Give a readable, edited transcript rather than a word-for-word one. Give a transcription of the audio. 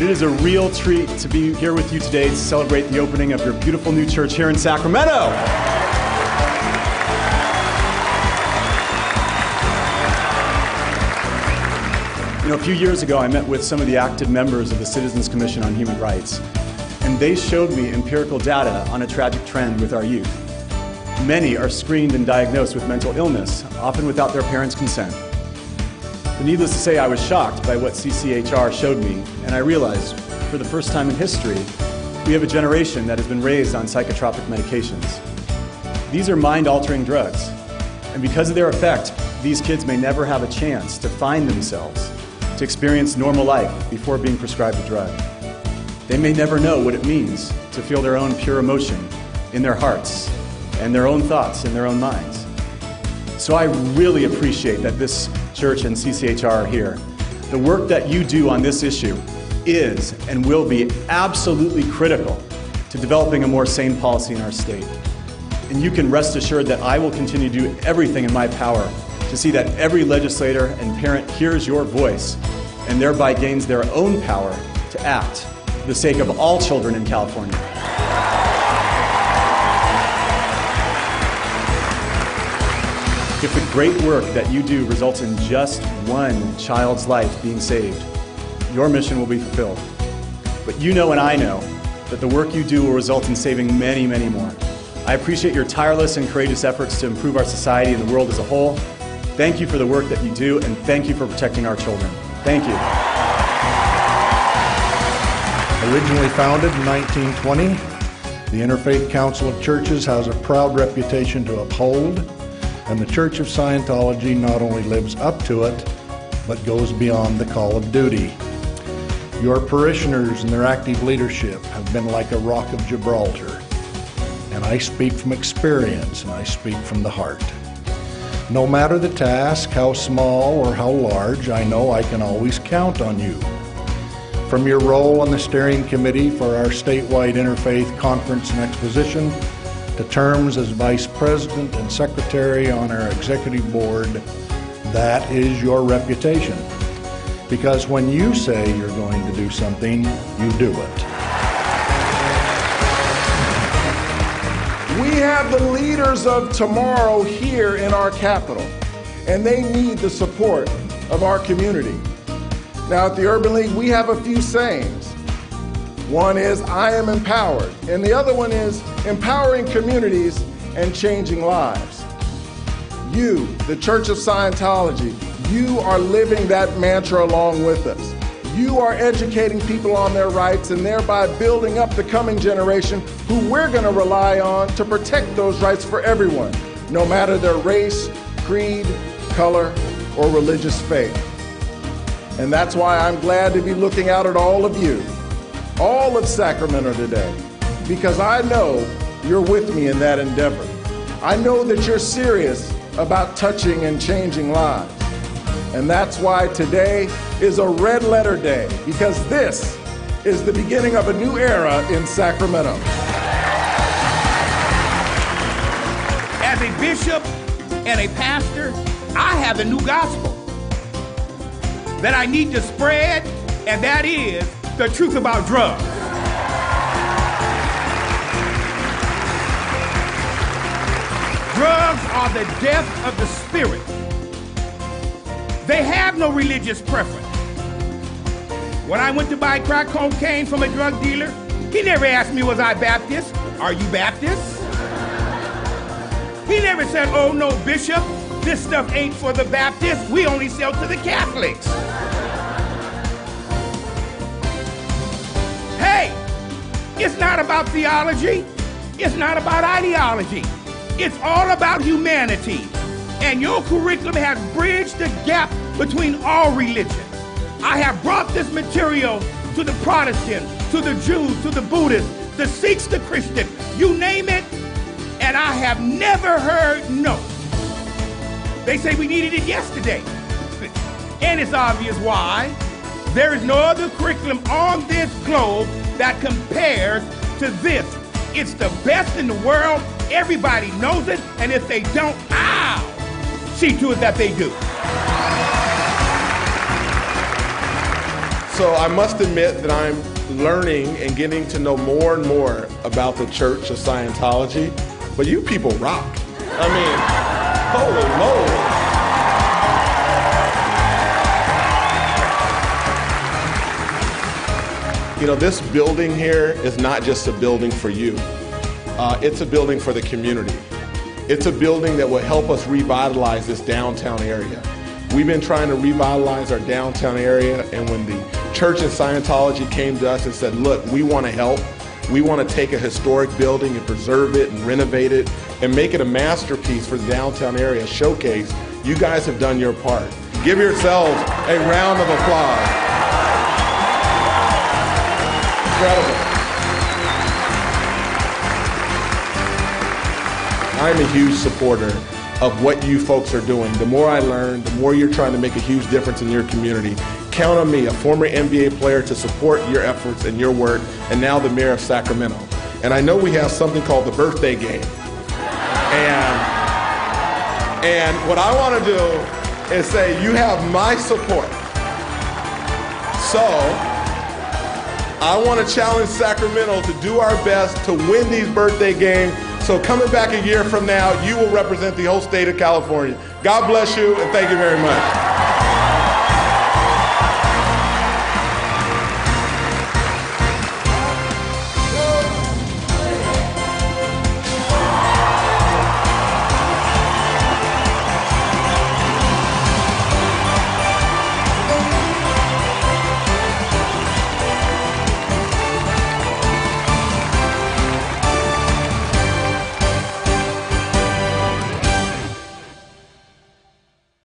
It is a real treat to be here with you today to celebrate the opening of your beautiful new church here in Sacramento. You know, a few years ago, I met with some of the active members of the Citizens Commission on Human Rights, and they showed me empirical data on a tragic trend with our youth. Many are screened and diagnosed with mental illness, often without their parents' consent. But needless to say, I was shocked by what CCHR showed me, and I realized, for the first time in history, we have a generation that has been raised on psychotropic medications. These are mind-altering drugs, and because of their effect, these kids may never have a chance to find themselves, to experience normal life before being prescribed a drug. They may never know what it means to feel their own pure emotion in their hearts and their own thoughts in their own minds. So I really appreciate that this church and CCHR are here. The work that you do on this issue is and will be absolutely critical to developing a more sane policy in our state. And you can rest assured that I will continue to do everything in my power to see that every legislator and parent hears your voice and thereby gains their own power to act for the sake of all children in California. If the great work that you do results in just one child's life being saved, your mission will be fulfilled. But you know and I know that the work you do will result in saving many, many more. I appreciate your tireless and courageous efforts to improve our society and the world as a whole. Thank you for the work that you do, and thank you for protecting our children. Thank you. Originally founded in 1920, the Interfaith Council of Churches has a proud reputation to uphold, and the Church of Scientology not only lives up to it, but goes beyond the call of duty. Your parishioners and their active leadership have been like a rock of Gibraltar, and I speak from experience, and I speak from the heart. No matter the task, how small or how large, I know I can always count on you. From your role on the steering committee for our statewide interfaith conference and exposition, to terms as vice president and secretary on our executive board, that is your reputation. Because when you say you're going to do something, you do it. We have the leaders of tomorrow here in our capital, and they need the support of our community. Now at the Urban League, we have a few sayings. One is, I am empowered, and the other one is, empowering communities and changing lives. You, the Church of Scientology, you are living that mantra along with us. You are educating people on their rights and thereby building up the coming generation who we're going to rely on to protect those rights for everyone, no matter their race, creed, color, or religious faith. And that's why I'm glad to be looking out at all of you, all of Sacramento today, because I know you're with me in that endeavor. I know that you're serious about touching and changing lives. And that's why today is a red letter day, because this is the beginning of a new era in Sacramento. As a bishop and a pastor, I have a new gospel that I need to spread, and that is the truth about drugs. Drugs are the death of the spirit. They have no religious preference. When I went to buy crack cocaine from a drug dealer, he never asked me, was I Baptist? Are you Baptist? He never said, oh no, Bishop, this stuff ain't for the Baptists. We only sell to the Catholics. Hey, it's not about theology. It's not about ideology. It's all about humanity. And your curriculum has bridged the gap between all religions. I have brought this material to the Protestants, to the Jews, to the Buddhists, the Sikhs, the Christians, you name it, and I have never heard no. They say we needed it yesterday. And it's obvious why. There is no other curriculum on this globe that compares to this. It's the best in the world. Everybody knows it. And if they don't, I'll see to it that they do. So I must admit that I'm learning and getting to know more and more about the Church of Scientology. But you people rock. I mean, holy moly. You know, this building here is not just a building for you. It's a building for the community. It's a building that will help us revitalize this downtown area. We've been trying to revitalize our downtown area, and when the Church of Scientology came to us and said, look, we want to help. We want to take a historic building and preserve it and renovate it and make it a masterpiece for the downtown area, showcase. You guys have done your part. Give yourselves a round of applause. Incredible. I'm a huge supporter of what you folks are doing. The more I learn, the more you're trying to make a huge difference in your community. Count on me, a former NBA player, to support your efforts and your work, and now the mayor of Sacramento. And I know we have something called the birthday game. And what I want to do is say, you have my support. So I want to challenge Sacramento to do our best to win these birthday games. So coming back a year from now, you will represent the whole state of California. God bless you, and thank you very much.